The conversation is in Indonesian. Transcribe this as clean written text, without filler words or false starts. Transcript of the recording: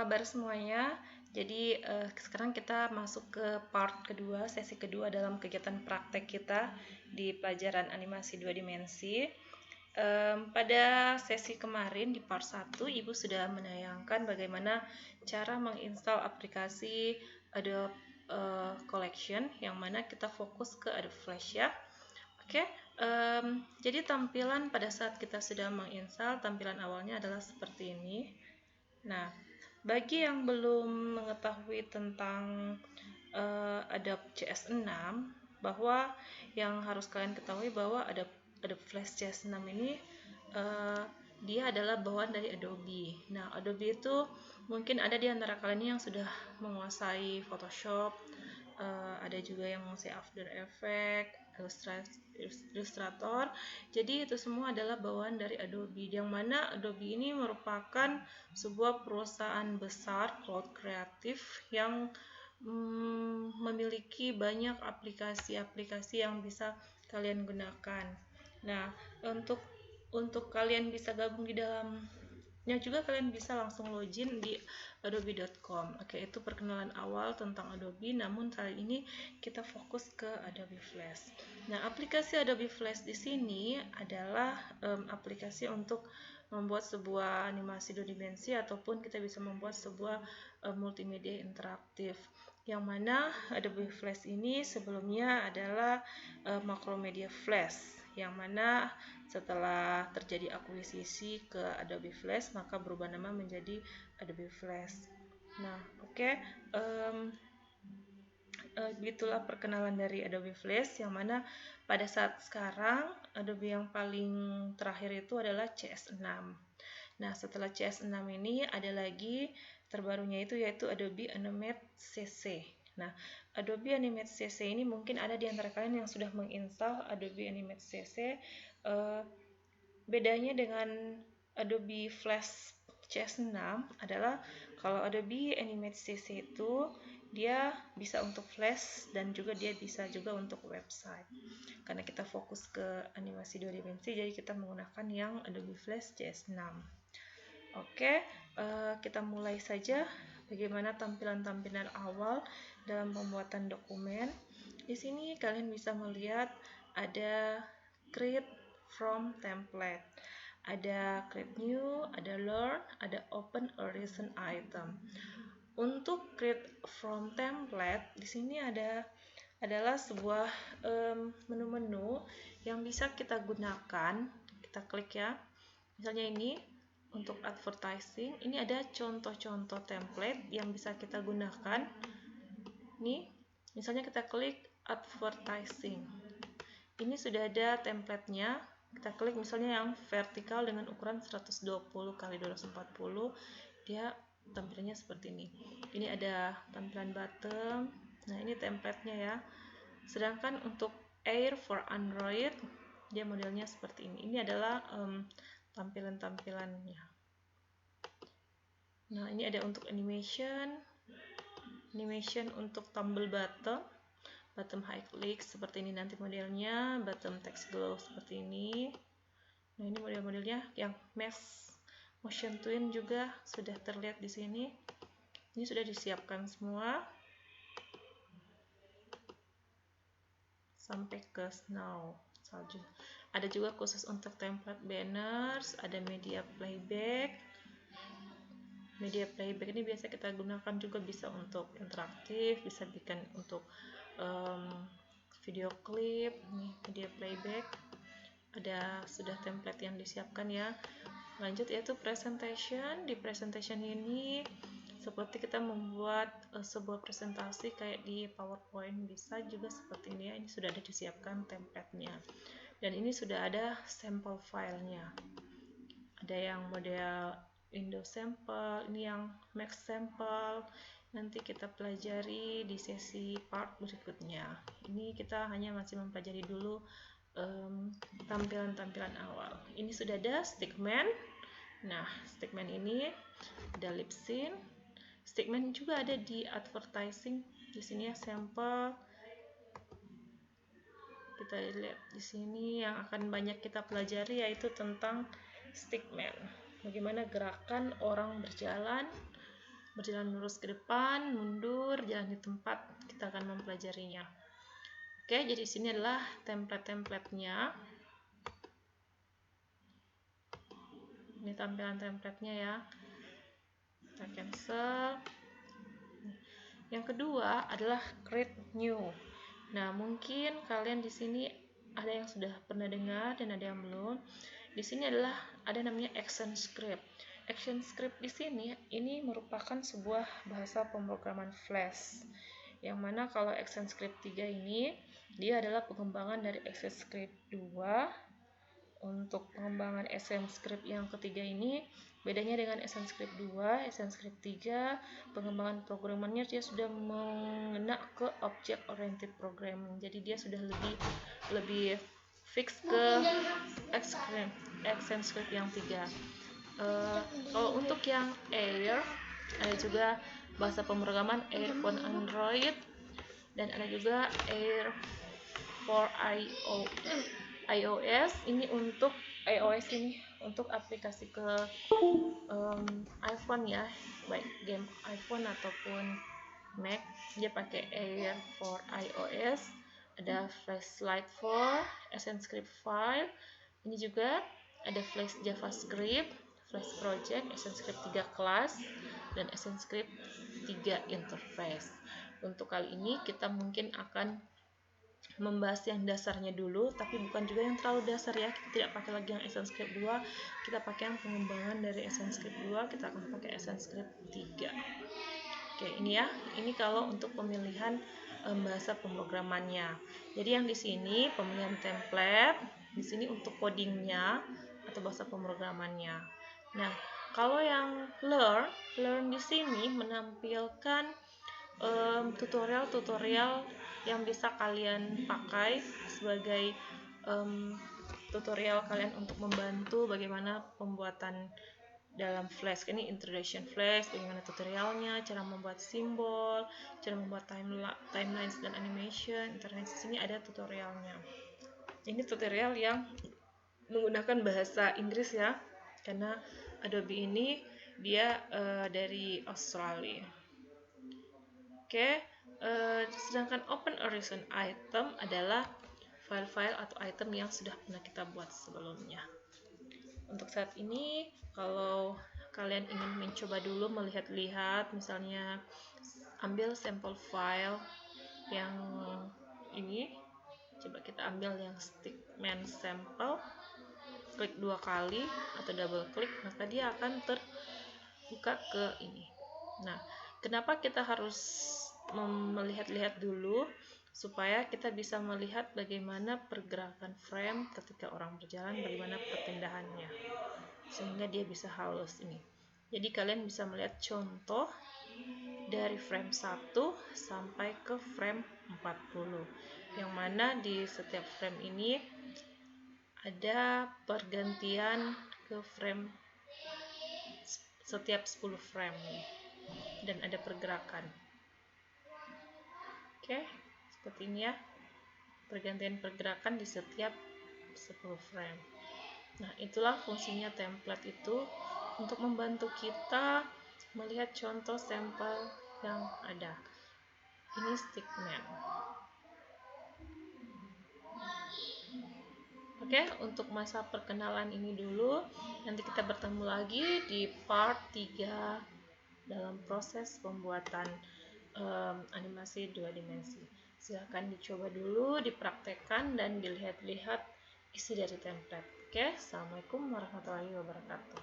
kabar semuanya? Jadi sekarang kita masuk ke part kedua, sesi kedua dalam kegiatan praktek kita di pelajaran animasi 2 dimensi. Pada sesi kemarin di part 1, Ibu sudah menayangkan bagaimana cara menginstal aplikasi Adobe Collection, yang mana kita fokus ke Adobe Flash ya. Oke, jadi tampilan pada saat kita sudah menginstal, tampilan awalnya adalah seperti ini. Nah, bagi yang belum mengetahui tentang Adobe CS6, bahwa yang harus kalian ketahui bahwa Adobe Flash CS6 ini dia adalah bawaan dari Adobe. Nah, Adobe itu mungkin ada di antara kalian yang sudah menguasai Photoshop, ada juga yang menguasai After Effects, Illustrator. Jadi itu semua adalah bawaan dari Adobe, yang mana Adobe ini merupakan sebuah perusahaan besar cloud kreatif yang memiliki banyak aplikasi-aplikasi yang bisa kalian gunakan. Nah, untuk kalian bisa gabung di dalamnya juga, kalian bisa langsung login di adobe.com. Oke, itu perkenalan awal tentang Adobe, namun kali ini kita fokus ke Adobe Flash. Nah, aplikasi Adobe Flash di sini adalah aplikasi untuk membuat sebuah animasi 2 dimensi, ataupun kita bisa membuat sebuah multimedia interaktif, yang mana Adobe Flash ini sebelumnya adalah Macromedia Flash, yang mana setelah terjadi akuisisi ke Adobe Flash, maka berubah nama menjadi Adobe Flash. Nah, oke. Begitulah perkenalan dari Adobe Flash, yang mana pada saat sekarang Adobe yang paling terakhir itu adalah CS6. Nah, setelah CS6 ini ada lagi terbarunya yaitu Adobe Animate CC. Nah, Adobe Animate CC ini mungkin ada di antara kalian yang sudah menginstal Adobe Animate CC. Bedanya dengan Adobe Flash CS6 adalah kalau Adobe Animate CC itu dia bisa untuk Flash dan juga dia bisa juga untuk website. Karena kita fokus ke animasi 2 dimensi, jadi kita menggunakan yang Adobe Flash CS6. Oke, kita mulai saja bagaimana tampilan-tampilan awal dalam pembuatan dokumen. Di sini kalian bisa melihat ada create from template, ada create new, ada learn, ada open a recent item. Untuk create from template, di sini adalah sebuah menu-menu yang bisa kita gunakan. Kita klik ya. Misalnya ini untuk advertising, ini ada contoh-contoh template yang bisa kita gunakan. Nih, misalnya kita klik advertising. Ini sudah ada template-nya. Kita klik misalnya yang vertikal dengan ukuran 120 x 240, dia tampilannya seperti ini. Ini ada tampilan bottom. Nah, ini template-nya ya. Sedangkan untuk Air for Android, dia modelnya seperti ini. Ini adalah tampilan-tampilannya. Nah, ini ada untuk animation untuk tumble bottom high-click seperti ini nanti modelnya, bottom text glow seperti ini. Nah, ini model-modelnya yang mesh motion twin juga sudah terlihat di sini. Ini sudah disiapkan semua sampai ke snow, salju. Ada juga khusus untuk template banners, ada media playback. Media playback ini biasa kita gunakan juga bisa untuk interaktif, bisa bikin untuk video klip. Nih, media playback. Ada sudah template yang disiapkan ya. Lanjut yaitu presentation. Di presentation ini seperti kita membuat sebuah presentasi kayak di PowerPoint, bisa juga seperti ini ya. Ini sudah ada disiapkan template-nya. Dan ini sudah ada sampel filenya. Ada yang model Windows sample, ini yang Mac sample. Nanti kita pelajari di sesi part berikutnya. Ini kita hanya masih mempelajari dulu tampilan-tampilan awal. Ini sudah ada stickman. Nah, stickman ini ada lip sync. Stickman juga ada di advertising. Di sini ya sampel. Kita lihat di sini yang akan banyak kita pelajari yaitu tentang stickman. Bagaimana gerakan orang berjalan, berjalan lurus ke depan, mundur, jalan di tempat, kita akan mempelajarinya. Oke, jadi sini adalah template-templatenya. Ini tampilan templatenya ya. Kita cancel. Yang kedua adalah create new. Nah, mungkin kalian di sini ada yang sudah pernah dengar dan ada yang belum. Di sini adalah ada namanya ActionScript. ActionScript di sini ini merupakan sebuah bahasa pemrograman Flash. Yang mana kalau ActionScript 3 ini dia adalah pengembangan dari ActionScript 2. Untuk pengembangan ActionScript yang ketiga ini bedanya dengan ActionScript 2, ActionScript 3, pengembangan programmernya dia sudah mengena ke object oriented programming. Jadi dia sudah lebih fix ke ActionScript yang 3. Kalau untuk yang Air, ada juga bahasa pemrograman Air for Android dan ada juga Air for iOS. Ini untuk iOS ini untuk aplikasi ke iPhone ya, baik game iPhone ataupun Mac. Dia pakai Air for iOS. Ada Flashlight 4, ActionScript 5. Ini juga ada Flash JavaScript, Flash Project, ActionScript 3 Class, dan ActionScript 3 Interface. Untuk kali ini kita mungkin akan membahas yang dasarnya dulu, tapi bukan juga yang terlalu dasar ya. Kita tidak pakai lagi yang ActionScript 2, kita pakai yang pengembangan dari ActionScript 2, kita akan pakai ActionScript 3. Oke, ini ya. Ini kalau untuk pemilihan bahasa pemrogramannya. Jadi yang di sini pemilihan template, di sini untuk codingnya atau bahasa pemrogramannya. Nah, kalau yang learn di sini menampilkan tutorial-tutorial yang bisa kalian pakai sebagai tutorial kalian untuk membantu bagaimana pembuatan dalam Flash. Ini introduction Flash, bagaimana tutorialnya, cara membuat simbol, cara membuat timelines dan animation. Internet di sini ada tutorialnya. Ini tutorial yang menggunakan bahasa Inggris ya, karena Adobe ini dia dari Australia. Oke, sedangkan open a recent item adalah file-file atau item yang sudah pernah kita buat sebelumnya. Untuk saat ini, kalau kalian ingin mencoba dulu melihat-lihat, misalnya ambil sampel file yang ini, coba kita ambil yang stickman sample, klik 2 kali atau double klik, maka dia akan terbuka ke ini. Nah, kenapa kita harus melihat-lihat dulu? Supaya kita bisa melihat bagaimana pergerakan frame ketika orang berjalan, bagaimana perpindahannya, sehingga dia bisa halus ini. Jadi kalian bisa melihat contoh dari frame 1 sampai ke frame 40, yang mana di setiap frame ini ada pergantian ke frame setiap 10 frame dan ada pergerakan. Oke, seperti ini ya, pergantian pergerakan di setiap 10 frame. Nah, itulah fungsinya template itu untuk membantu kita melihat contoh sampel yang ada. Ini stickman. Oke, untuk masa perkenalan ini dulu. Nanti kita bertemu lagi di part 3 dalam proses pembuatan animasi 2 dimensi. Silahkan dicoba dulu, dipraktekkan, dan dilihat-lihat isi dari template. Oke, assalamualaikum warahmatullahi wabarakatuh.